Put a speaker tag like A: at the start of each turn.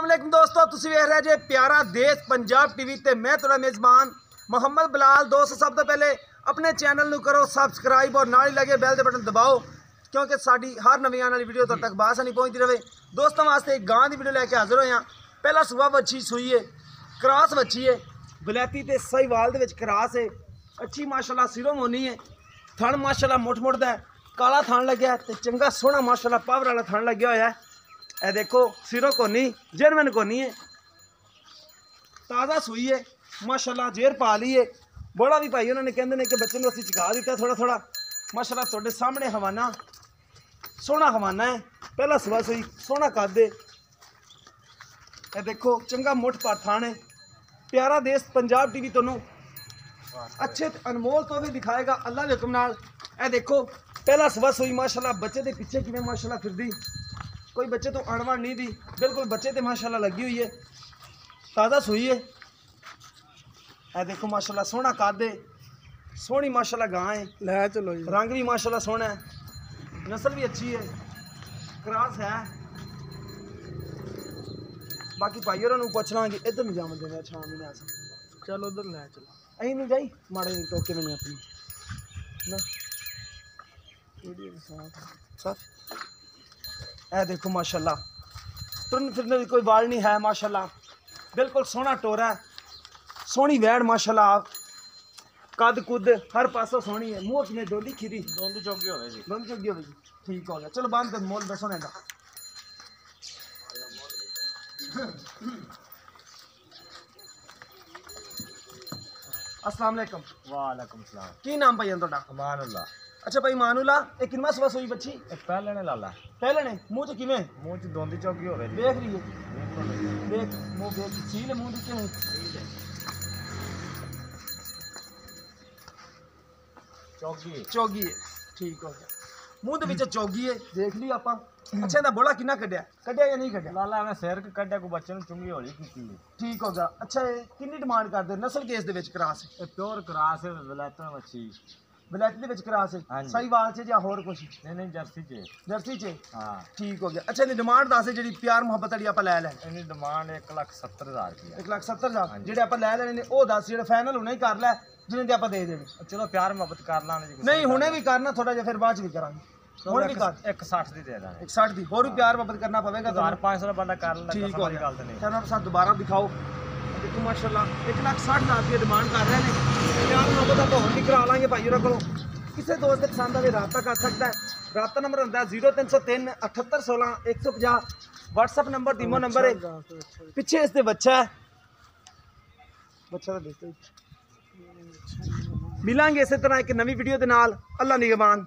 A: वालेकुम दोस्तों, तुसीं वेख रहे जे प्यारा देश पंजाब टीवी ते मैं तुहाडा मेज़बान मोहम्मद बिलाल। दोस्त सब तो पहले अपने चैनल नूं करो सबसक्राइब और नाल ही लगे बैल दे बटन दबाओ क्योंकि साडी हर नवीं आने वाली वीडियो तुहाडे तक बासानी पहुंचती रहे। दोस्तों वास्ते एक गां दी वीडियो लैके हाजिर होए हां। पहला सुबह बच्ची सूई है, क्रॉस बच्ची है, बलैती ते साहिवाल दे विच क्रॉस है। अच्छी माशाल्लाह सिरों मोनी है, थण माशाल्लाह मुठ मुठदा है, काला थण लग्या ते चंगा सोहना माशाल्लाह पावर वाला थण लग्या होया है। ए देखो सिरों कोनी जर्मन कोनी है, ताज़ा सूई है माशाल्लाह, जेर पा ली है। बड़ा भी भाई उन्होंने कहते हैं कि बच्चे को असीं चका दिता थोड़ा थोड़ा माशाल्लाह। तुहाडे सामने हवाना सोहना हवाना है, पहला सुबह सूई सोहना कद है। ए देखो चंगा मुठ पर थान है। प्यारा देश पंजाब टीवी तुहानूं अच्छे अनमोल तो भी दिखाएगा अल्लाह के हुक्म नाल। ए देखो पहला सुबह सूई माशाल्लाह, बच्चे के पीछे किवें माशाल्लाह फिरदी, कोई बच्चे तो अणवण नहीं दी, बिल्कुल बच्चे ते माशाल्लाह लगी हुई है, ताज़ा सूई है। ए देखो माशाल्लाह सोहना कद है, सोहनी माशाल्लाह गां है, लै चलो जी, रंग भी माशाल्लाह सोहना है, नस्ल भी अच्छी है, क्रॉस है। बाकी भाई और पुछ लांगे इधर नहीं जावन देना छां भी नहीं, चलो उधर लै चलो, अहीं नहीं जाई माड़े टोके में अपनी ना वीडियो के साथ। ए देखो माशाल्लाह तुरन फिरने की कोई वाल नहीं है माशाल्लाह, बिल्कुल सोहना टोरा है, सोहनी वैड़ माशाल्लाह, कद कुद हर पासों सोहनी है। मुँह में डोली खीरी दोंदी चौकी होवे जी, दोंदी चौकी होवे जी, ठीक हो गया। चलो बांध दे मोल दसो ना। अस्सलाम वालेकुम।
B: वालेकुम सलाम।
A: की नाम भाई तुहाडा?
B: अमानुल्लाह।
A: अच्छा भाई मानुल्लाह, ये किनवा सुबह सोई बच्ची?
B: पहले ने लाला,
A: पहले ने मुंह च किवें
B: मुंह च दोंदी चौकी होवे जी,
A: देख रही है, देख मुंह देख सील मुंह दी किवें
B: चौकी
A: चौगी है, ठीक हो गया। मुंह दे विच चौगी है, देख ली आपां। अच्छा इहदा बोला किन्ना कड्डिया कड्डिया या नहीं कड्डिया?
B: लाला ने सिर कड्डिया को बच्चे चुंगी होली कीती है,
A: ठीक हो गया। अच्छा किन्नी डिमांड करदे? नस्ल केस दे विच क्रॉस है,
B: ये प्योर क्रॉस है, वलायतन मच्छी
A: बलैती दे विच क्रॉस है,
B: हाँ जी।
A: साहिवाल च या होर कुछ?
B: नहीं जर्सी च,
A: जर्सी च,
B: हाँ।
A: ठीक हो गया। अच्छा इहदी डिमांड दस जी प्यार मुहब्बत वाली आपां लै लैनी?
B: इहदी डिमांड 1,70,000 रुपया।
A: 1,70,000 जेडे आपां लै लेने ने ओ दस, जेडे फाइनल हुणे ही कर लै जिन्ने दे आपां दे देने।
B: चलो प्यार मोहब्बत कर लाने जी,
A: नहीं हुणे भी करना थोड़ा जिहा, फिर बाद च भी करांगे, हुणे भी कर
B: 1,60 दी दे दांगे।
A: 160 दी, होर भी प्यार मोहब्बत करना पवेगा तो
B: 1,500 बंदा कर लेगा,
A: ठीक हो गया।
B: गल ते नहीं।
A: चलो साथ दोबारा दिखाओ। देखो माशाल्लाह 1,60,000 रुपये डिमांड कर रहे हैं। प्यार मोहब्बत तो होर भी करा लांगे भाई उन्होंने को। किसी दोस्त पसंद आए रब्ता कर सकता है। रब्ता नंबर होंगे 0303 7816 150। व्हाट्सअप नंबर दीमो नंबर है, पिछे इसके बच्चा है, बच्चा तो देखते मिलांगे इस तरह एक नवी वीडियो के नाल। अल्लाह निगहबान।